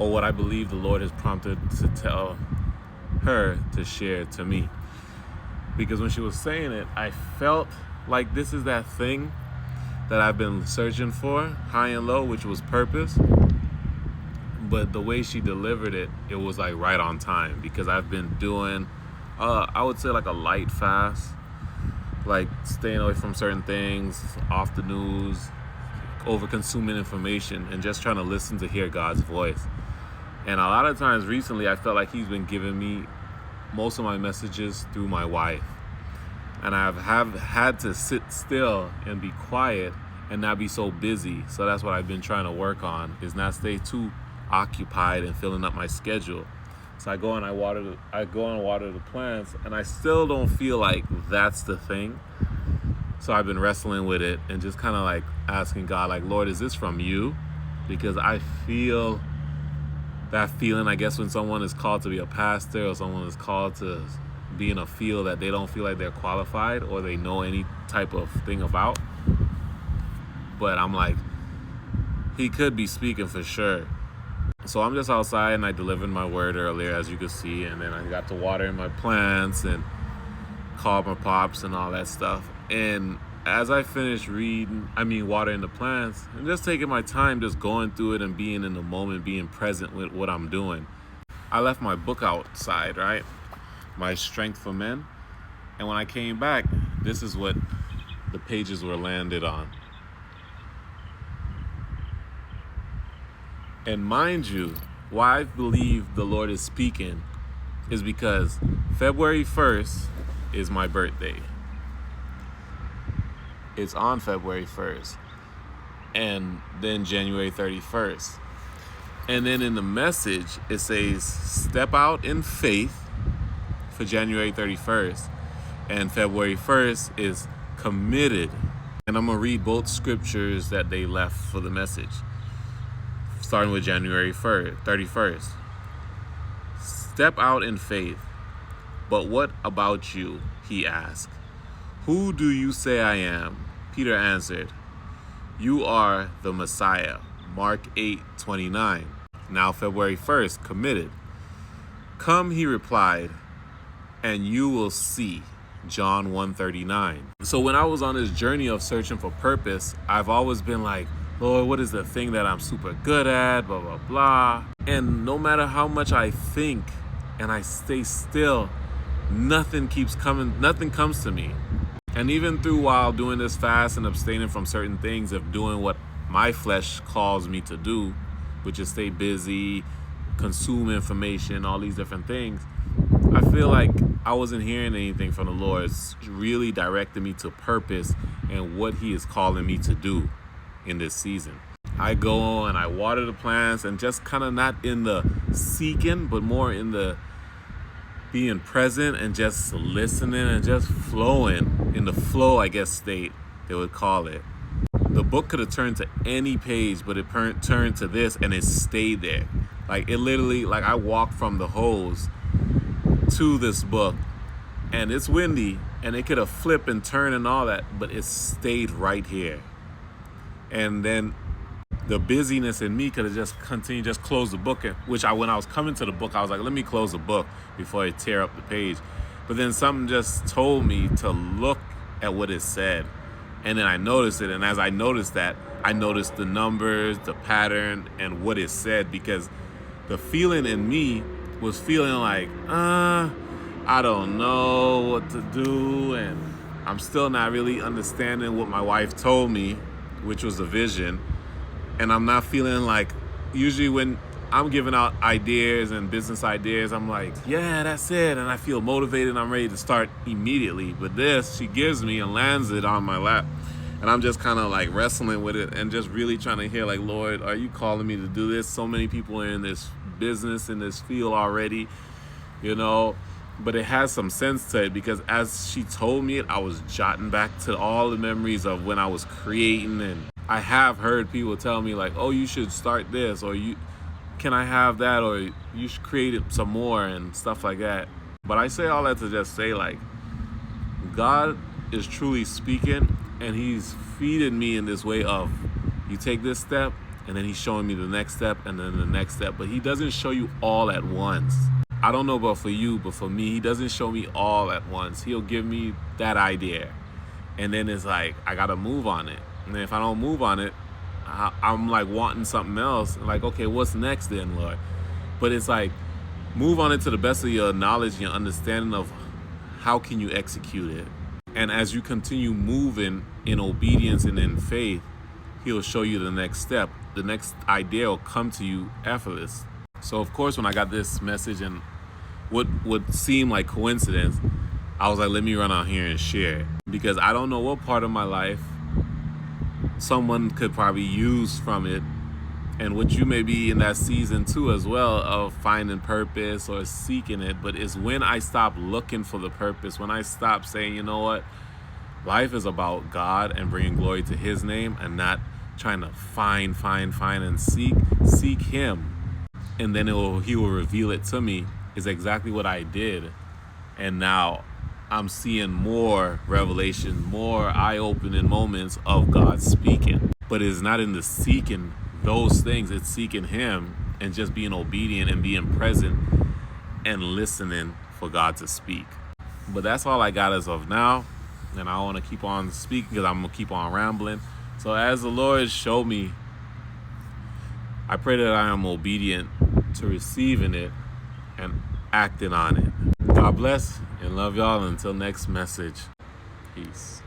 or what I believe the Lord has prompted to tell her to share to me. Because when she was saying it, I felt like this is that thing that I've been searching for, high and low, which was purpose. But the way she delivered it, it was like right on time, because I've been doing, I would say like a light fast, like staying away from certain things, off the news, over consuming information, and just trying to listen to hear God's voice. And a lot of times recently, I felt like he's been giving me most of my messages through my wife. And have had to sit still and be quiet and not be so busy. So that's what I've been trying to work on, is not stay too occupied and filling up my schedule. So I go and water the plants, and I still don't feel like that's the thing. So I've been wrestling with it and just kind of like asking God, like, Lord, is this from you? Because I feel that feeling, I guess, when someone is called to be a pastor, or someone is called to be in a field that they don't feel like they're qualified or they know any type of thing about. But I'm like, he could be speaking for sure. So I'm just outside, and I delivered my word earlier, as you can see, and then I got to water my plants and call my pops and all that stuff. And as I finished watering the plants and just taking my time, just going through it and being in the moment, being present with what I'm doing, I left my book outside, right? My Strength for Men. And when I came back, this is what the pages were landed on. And mind you, why I believe the Lord is speaking is because February 1st is my birthday. It's on February 1st. And then January 31st. And then in the message, it says, step out in faith for January 31st. And February 1st is committed. And I'm going to read both scriptures that they left for the message, starting with January 31st. Step out in faith. But what about you? He asked. Who do you say I am? Peter answered, you are the Messiah. Mark 8:29. Now February 1st, committed. Come, he replied, and you will see. John 1:39. So when I was on this journey of searching for purpose, I've always been like, Lord, what is the thing that I'm super good at, blah, blah, blah. And no matter how much I think and I stay still, nothing comes to me. And even through while doing this fast and abstaining from certain things, of doing what my flesh calls me to do, which is stay busy, consume information, all these different things, I feel like I wasn't hearing anything from the Lord. It's really directing me to purpose and what he is calling me to do in this season. I go and I water the plants, and just kind of not in the seeking, but more in the being present and just listening and just flowing in the flow, I guess, state they would call it. The book could have turned to any page, but it turned to this, and it stayed there. Like, it literally, like, I walked from the hose to this book, and it's windy, and it could have flipped and turned and all that, but it stayed right here. And then the busyness in me could have just continued, just close the book, when I was coming to the book, I was like, let me close the book before I tear up the page. But then something just told me to look at what it said. And then I noticed it. And as I noticed that, I noticed the numbers, the pattern, and what it said, because the feeling in me was feeling like, I don't know what to do. And I'm still not really understanding what my wife told me, which was a vision. And I'm not feeling like, usually when I'm giving out ideas and business ideas, I'm like, yeah, that's it. And I feel motivated and I'm ready to start immediately. But this, she gives me and lands it on my lap. And I'm just kind of like wrestling with it and just really trying to hear, like, Lord, are you calling me to do this? So many people are in this business, in this field already, you know. But it has some sense to it, because as she told me it, I was jotting back to all the memories of when I was creating. And I have heard people tell me, like, oh, you should start this, or can I have that, or you should create it some more and stuff like that. But I say all that to just say, like, God is truly speaking, and he's feeding me in this way of, you take this step, and then he's showing me the next step and then the next step, but he doesn't show you all at once. I don't know about for you, but for me, he doesn't show me all at once. He'll give me that idea, and then it's like I gotta move on it. And then if I don't move on it, I'm like wanting something else. Like, okay, what's next then, Lord? But it's like, move on it to the best of your knowledge and your understanding of how can you execute it. And as you continue moving in obedience and in faith, he'll show you the next step. The next idea will come to you effortless. So of course, when I got this message and what would seem like coincidence, I was like, let me run out here and share it. Because I don't know what part of my life someone could probably use from it, and what you may be in that season too as well of finding purpose or seeking it. But it's when I stop looking for the purpose, when I stop saying, you know what, life is about God and bringing glory to his name, and not trying to find and seek him, and then he will reveal it to me, is exactly what I did. And now I'm seeing more revelation, more eye-opening moments of God speaking. But it's not in the seeking those things, it's seeking him and just being obedient and being present and listening for God to speak. But that's all I got as of now, and I want to keep on speaking because I'm going to keep on rambling. So as the Lord showed me, I pray that I am obedient to receiving it and acting on it. God bless and love y'all. Until next message. Peace.